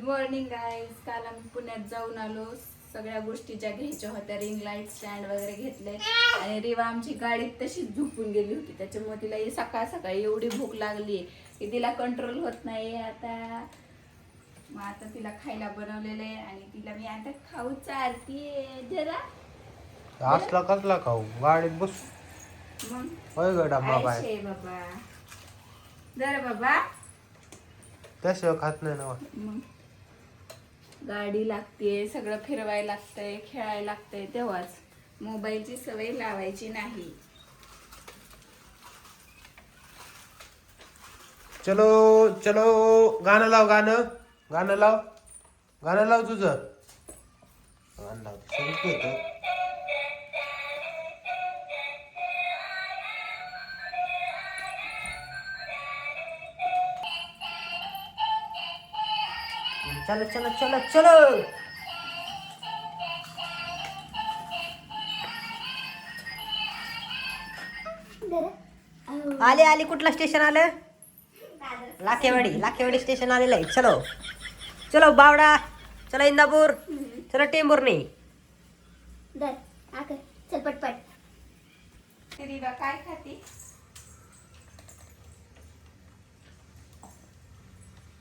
Morning guys. काल आम्ही पुण्यात जाऊन आलो. सगळ्या गोष्टी ज्या घ्यायच्या होत्या, रिंग लाईट स्टँड वगैरे घेतले. आणि रिवा आमची गाडीत तशीच झोपून गेली होती. त्याच्यामुळे तिला सकाळ सकाळी एवढी भूक लागली की तिला कंट्रोल होत नाही. आता तिला खायला बनवलेलं आहे आणि तिला मी आता खाऊ चालतीये. जरा असला कसला खाऊ गाडीत बस मग बाबा जरा बाबा त्याशिवाय खात नाही ना. मग गाडी लागते, सगळं फिरवायला लागतंय, खेळायला लागतंय, तेव्हाच मोबाईलची सवय लावायची नाही. चलो चलो गाणं लाव, गाणं गाणं लाव, गाणं लाव तुझं. गाणं लाव संगीत येतं. चलो चलो चलो चलो. आले आले. कुठलं स्टेशन आलं? लाखेवाडी स्टेशन आलेलं आहे. चलो चलो बावडा, चलो इंदापूर, चलो टेंभुर्णी. चल पटपट. रिवा काय खाती?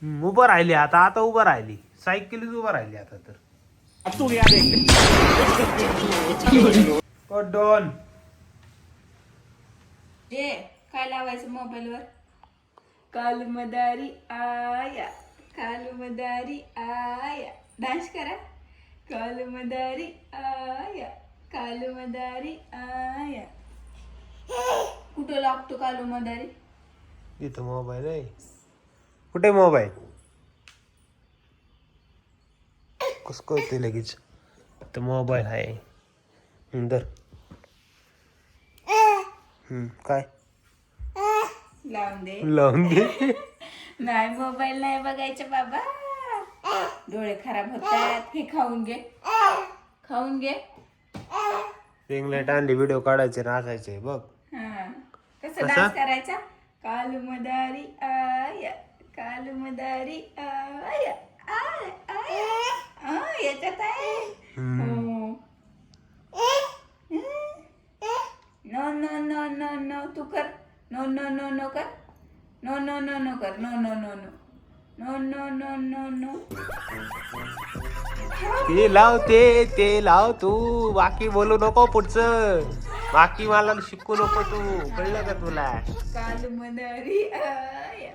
उभं राहिली आता उभं राहिली. सायकलीच उभं राहिली आता तर. डॉन जे काय लावायचं मोबाईलवर? कालू मदारी आया, कालू मदारी आया. डान्स करा. कालू मदारी आया, कालू मदारी आया. कुठं लागतो कालू मदारी? इथं मोबाईल आहे. कुठे मोबाईल? कस कळते लगेच? तर मोबाईल आहे. धर. काय लावून दे. नाही, मोबाईल नाही बघायचे बाबा. डोळे खराब होतात. हे खाऊन घे. रिंगलाईट आणली, व्हिडिओ काढायचे, नाचायचे बघ. हा, कसं डान्स करायचा? कालू मदारी आया, कालू मदारी आया, आया आया. याच्यात आहे. No no no no no. तू कर. नो नो नो नो कर. नो नो नो नो कर. No no no no no no no no no. ते लाव तू. बाकी बोलू नको पुढचं. बाकी मला शिकू नको तू. कळलं का तुला? कालू मदारी आया.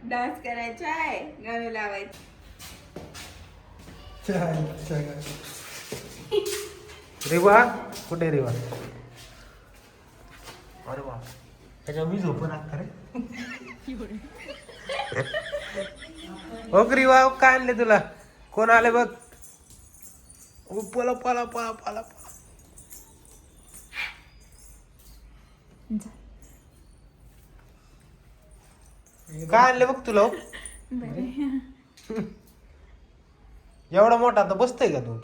डान्स करायचा आहे, गाणं लावायचं. रेवा कुठे रेवा? अरे वा, त्याच्या मी झोपून रे. ओ रेवा, काय आणले तुला? कोण आले बघ? पला पला पला पला. काय आणले बघ तुला? एवढा मोठा आता बसतोय का तू?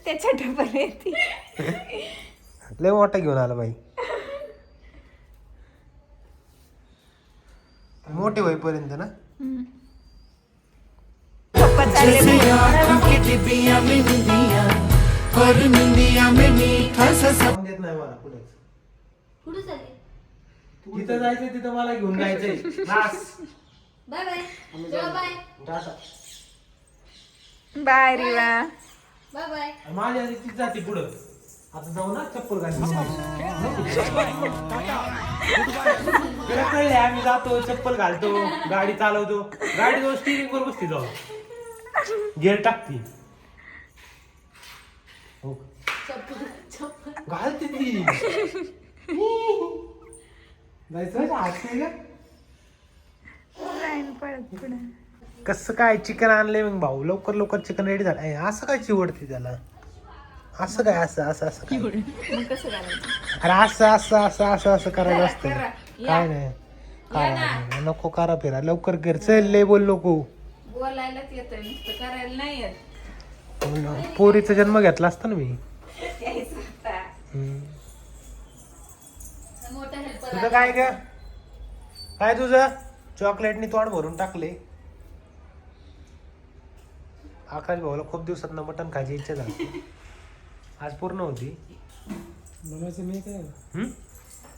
त्याच्या डबल येते. लय मोठा घेऊन आला बाई. मोठी होईपर्यंत ना. पप्पा चालले देत नाही मला पुढे. कुठे चालले? जिथं जायचंय तिथं मला घेऊन जायचंय. Bye bye. Bye tata. Bye Riva. Bye bye. माझ्या आधी तीच जाते पुढं. आता जाऊ ना, चप्पल घालून. तिला कळले आम्ही जातो, चप्पल घालतो, गाडी चालवतो. गाडी जाऊ स्टिअरिंग वर बसते, जाऊ गिअर टाकते. हो घालते ती. जायचं हसते का? कसं काय चिकन आणलंय मग भाऊ? लवकर चिकन रेडी झालं. असं काय चिवडते त्याला? असं काय? असं काय? मग कसं करायचं? अरे असं करायचं असतं. काय नाही काय नको करा फिरा. लवकर कर. चल, लय बोल नको. बोलायलाच येतंय, नुसतं करायला नाही येत. पोरीचा जन्म घेतला असता ना मी. तुझं काय ग? काय तुझं? चॉकलेटनी तोंड भरून टाकले. आकाश भाऊला खूप दिवसात मटण खायची इच्छा झाली. आज पूर्ण होती. बनवायचं मी काय हम्म?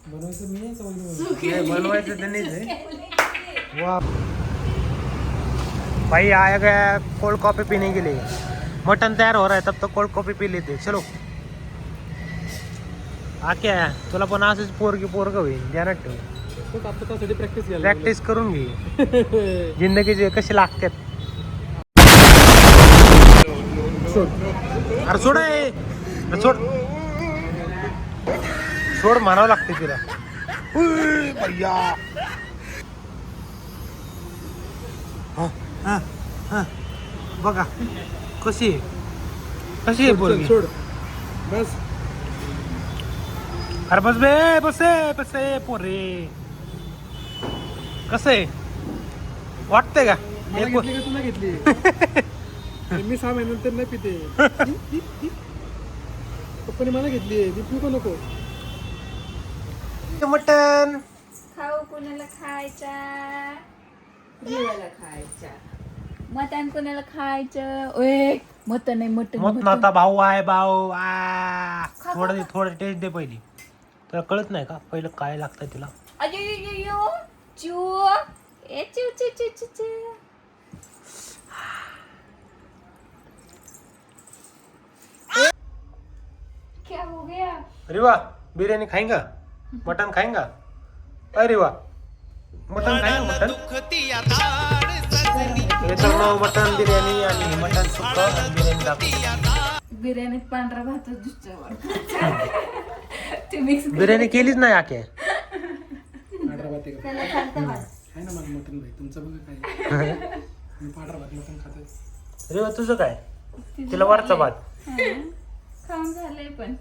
बनवायचं मी आहे का वहिनी बनवते? नाही, बनवायचं त्यांनीच आहे. वाह भाई आया गया कोल्ड कॉफी पीने के लिए. मटन तैयार हो रहा है तब तक कोल्ड कॉफी पी लेते. चलो आके आया तुला पण असंच पोरग होईल ध्यानात ठेव. खूप आता त्यासाठी प्रॅक्टिस केली प्रॅक्टिस करून घे. जिंदगीचे कसे लागतात. अरे सोड आहे. सोड सोड म्हणावं लागते तिला. उय, भैया हा, हा, हा. बघा कशी आहे पोरगी. सोड बस. अरे बस बस पोरे कसं आहे वाटतंय का मला एक घेतली का तुला घेतली? मी 6 महिन्यानंतर नाही पिते. पप्पाने मला घेतली मी पिऊ का नको? मटन खाऊ कोणाला खायचा देवाला खायचा. मटण कोणाला खायचं. ओए मटण नाही मटण मत नव्हता भाऊ आहे भाऊ आ थोडं टेस्ट दे पहिली. तुला कळत नाही का पहिलं काय लागतं तिला. अयो चू ए चू चू चू चू चू. क्या हो गया? अरे वाह बिर्याणी खाएंगा मटन खाएंगा. अरे वाह मटन खाएंगा मटन. मित्रांनो मटन बिर्याणी आणि मटन सुक्का आणि बिर्याणी दाखव. बिर्याणीत पांढरा भातच दिसतो. ते मिक्स बिर्याणी केलीच नाही आके. पांढरा भात आहे का? त्याला चालतं भात. आहे ना मला मटण भाई तुमचं बघा काय. मी पांढरा भात मटण खातो. अरे वाह तुझं काय तिला वरचा भात. हं. खाऊन झालंय पण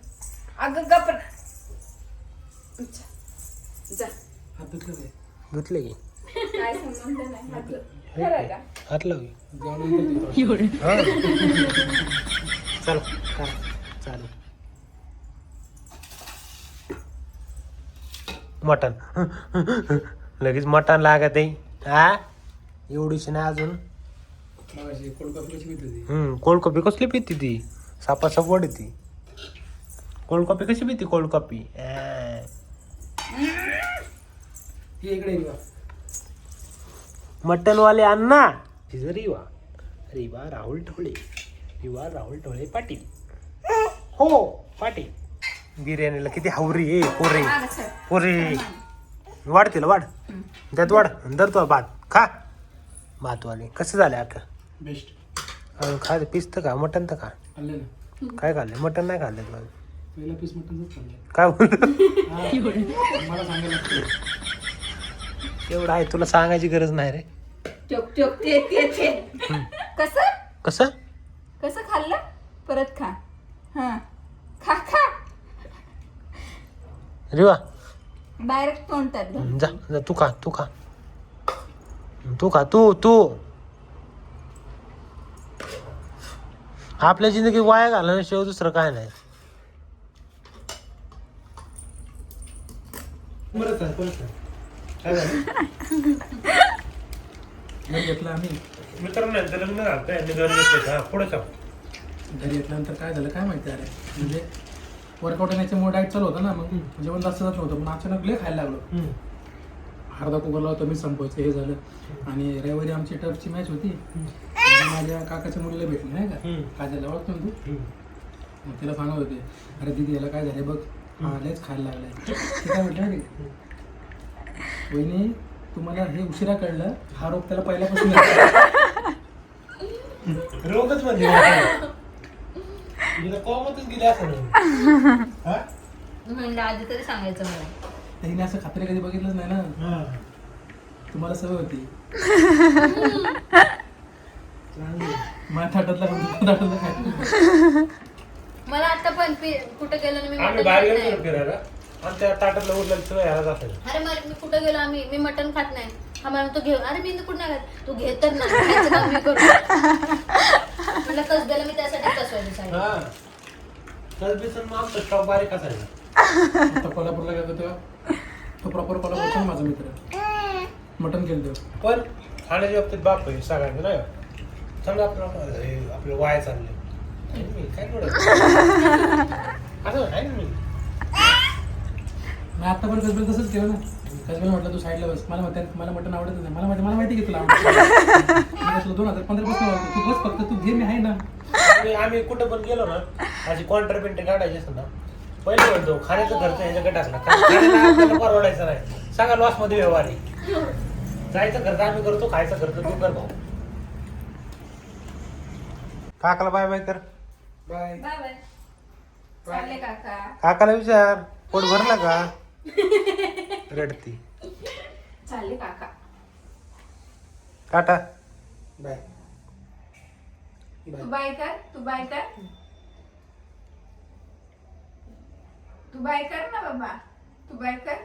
अगं गप्प जा. हात धुतलं काय? धुतले की काय संबंध नाही हात धु. खरं का? हात लाव. जेवणानंतर चल करा चालू. मटन लगेच मटन लागत आहे. हा एवढीशी नाही अजून. मगाशी कोल्ड कॉफी कशी पित होती? कोल्ड कॉफी कसली पिती ती सापासाप वाढती. कोल्ड कॉफी कशी पिती कोल्ड कॉफी. ये इकडे ये बा. मटनवाले अण्णा रिवा रिवा राहुल ढोळे राहुल ढोळे पाटील. हो पाटील बिर्याणीला किती हावरी आहे पोरे मागं सर. पोरे. वाढ तिला वाढ त्यात वाढ धरतो भात खा. भातवाले कसं झाले अक्का बेस्ट. खा पिसतं का मटन तर खा. खाल्ले ना. काय खाल्लं मटन नाही खाल्लं तुला. पहिला पीस मटणच खाल्लं. काय बोलतो मला सांगायला लागतं. एवढं आहे तुला सांगायची गरज नाही रे. टोक टोक ते कसं कसं कसं खाल्लं परत खा. हा खा खा रिवा डायरेक्ट तोंडतात ग. जा जा तू खा तू खा तू खा तू आपल्या जिंदगी वाया घालण्याशिवाय दुसरं काय नाही. घरी घेतलं आम्ही. मित्रांनो लग्न झालं पुढे घरी घेतल्यानंतर काय झालं काय माहिती अरे. म्हणजे वर्कआउट याच्यामुळे डाएट चालू होतं ना मग जेवण जास्त जात नव्हतं पण अचानक लय खायला लागलो. अर्धा कुकरला होतं मी संपवायचं हे झालं. आणि रविवारी आमची टर्फची मॅच होती. माझ्या काकाच्या मुलीला भेटली नाही का काजलला ओळखतो ना तू. मग तिला सांगत होते अरे दीदी याला काय झालं बघ हा लयच खायला लागलाय. ते काय म्हटलं रे वहिनी तुम्हाला हे उशिरा कळलं हा रोग त्याला पहिल्यापासून रोगच म्हणजे कॉमतच गेली असं म्हणलं आधी तरी सांगायचं मला. हिने असं खात्री कधी बघितलंच नाही ना. तुम्हाला सवय होती. माझ्या ताटातला खायचं. मला आता पण कुठं गेलो ना मी आम्ही मटण बाहेर खात गेलो नाही. फिरायला आणि त्या ताटातलं उरलेलं सगळं ह्याला जातं. अरे मला मी कुठं गेलो मी मटण खात नाही. हा मला तो घेऊ अरे मी कुठं नाही खात. तू घे तर नाही खायचं काम मी करू. म्हटलं कसं मी त्यासाठी कसवायला सांगितलं. बेसन मग आमचा स्टॉक बारीक असायचा. आता कोल्हापूरला गेलो तेव्हा तो प्रॉपर कोल्हापूरचा माझा मित्र मटण केलं तेव्हा. पण खाण्याच्या बाबतीत बाप आहे सगळ्यांचं नाही. समजा आपलं वाया चाललंय मी काय करू असं आहे ना मी आतापर्यंत कसबेल तसंच केलं ना. कसबेल म्हटलं तू साईडला बस, मला मटण आवडत नाही, मला माहिती की तुला आवडतं. 2015 पासून तू बस फक्त, तू घे, मी आहे ना. आम्ही कुठं पण गेलो ना अशी कॉन्ट्रापेंट काढायची असतं ना पहिले म्हणतो खाण्याचं खर्च ह्याच्याकडे टाकला आपल्याला परवडायचं नाही. सगळा लॉस मध्ये व्यवहार आहे. जायचा खर्च आम्ही करतो, खायचा खर्च तू कर भाऊ. काकाला बाय बाय कर. बाय. Bye bye. चालले काका. काकाला विचार पोट भरला का रडती. चालले काका. टाटा. बाय. तू बाय कर, तू बाय कर, तू बाय कर ना बाबा, तू बाय कर.